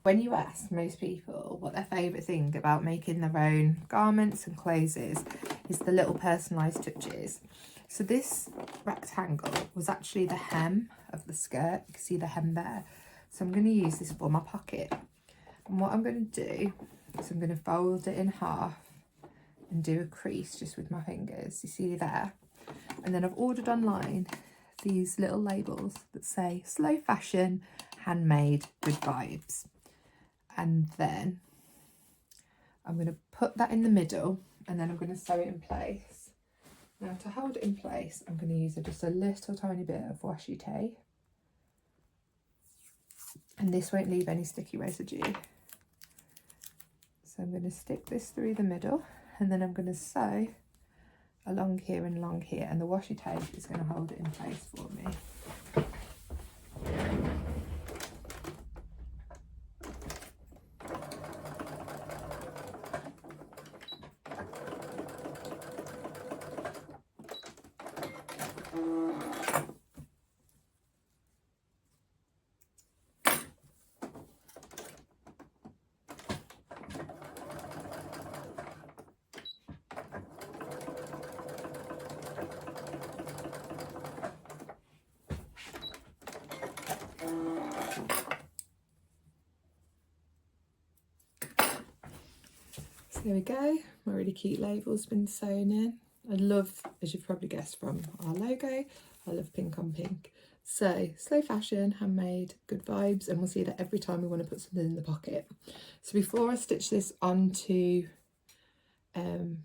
when you ask most people what their favourite thing about making their own garments and clothes is the little personalised touches. So this rectangle was actually the hem of the skirt. You can see the hem there. So I'm going to use this for my pocket. And what I'm going to do is I'm going to fold it in half and do a crease just with my fingers. You see there? And then I've ordered online these little labels that say slow fashion, handmade, good vibes. And then I'm going to put that in the middle and then I'm going to sew it in place. Now to hold it in place, I'm going to use just a little tiny bit of washi tape. And this won't leave any sticky residue. So I'm going to stick this through the middle and then I'm going to sew along here and along here, and the washi tape is going to hold it in place for me. So there we go, my really cute label's been sewn in. I love, as you've probably guessed from our logo, I love pink on pink. So slow fashion, handmade, good vibes, and we'll see that every time we want to put something in the pocket. So before I stitch this onto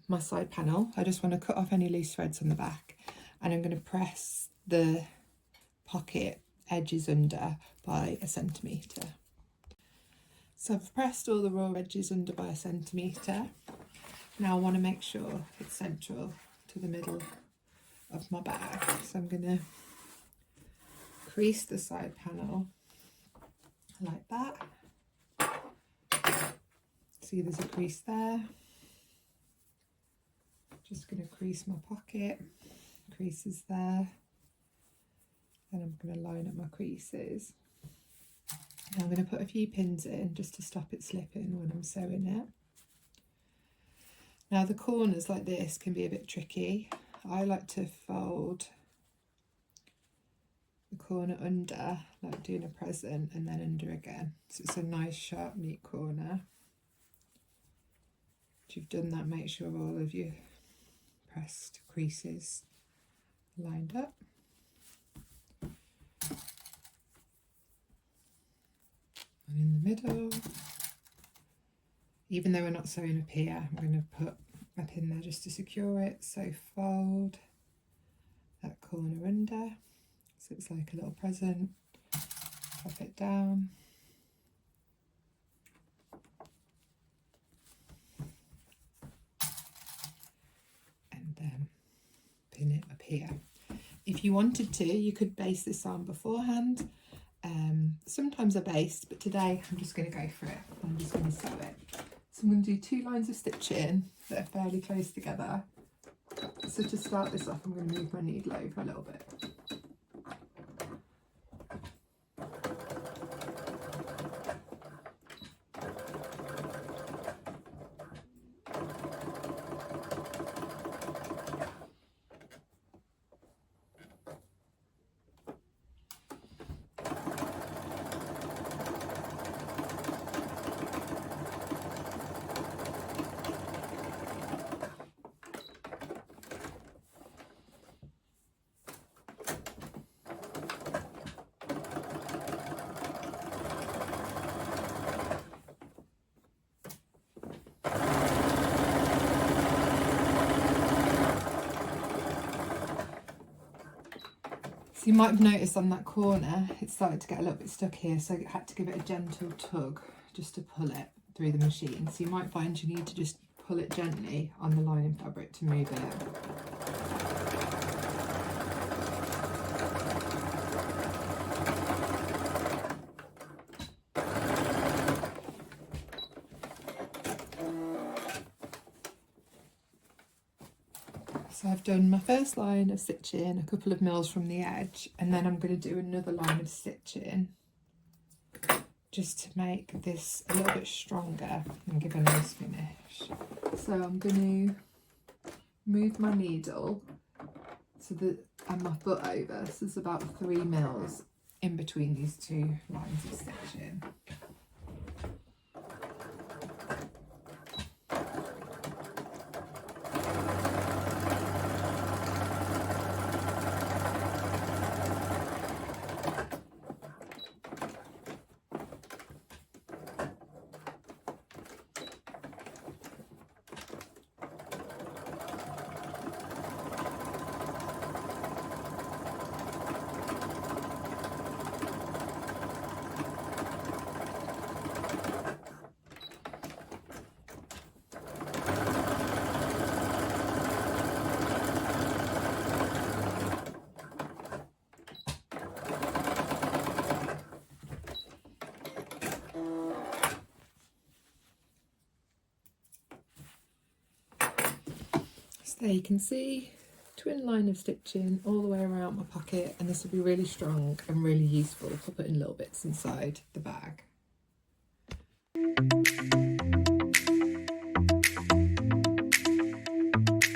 my side panel, I just want to cut off any loose threads on the back, and I'm going to press the pocket edges under by 1 centimetre. So I've pressed all the raw edges under by 1 centimetre. Now I want to make sure it's central to the middle of my bag. So I'm going to crease the side panel like that. See, there's a crease there. Just going to crease my pocket, creases there. Then I'm going to line up my creases. Now I'm going to put a few pins in just to stop it slipping when I'm sewing it. Now the corners like this can be a bit tricky. I like to fold the corner under, like doing a present, and then under again. So it's a nice sharp neat corner. Once you've done that, make sure all of your pressed creases are lined up. And in the middle, even though we're not sewing up here, I'm going to put a pin there just to secure it. So fold that corner under, so it's like a little present, pop it down, and then pin it up here. If you wanted to, you could base this on beforehand. Sometimes I based, but today I'm just going to go for it. I'm just going to sew it. So I'm going to do 2 lines of stitching that are fairly close together. So to start this off, I'm going to move my needle over a little bit. So you might have noticed on that corner it started to get a little bit stuck here, so I had to give it a gentle tug just to pull it through the machine. So you might find you need to just pull it gently on the lining fabric to move it. So I've done my first line of stitching, a couple of mils from the edge, and then I'm going to do another line of stitching just to make this a little bit stronger and give a nice finish. So I'm going to move my needle so that and my foot over, so there's about 3 mils in between these 2 lines of stitching. So you can see twin line of stitching all the way around my pocket, and this will be really strong and really useful for putting little bits inside the bag.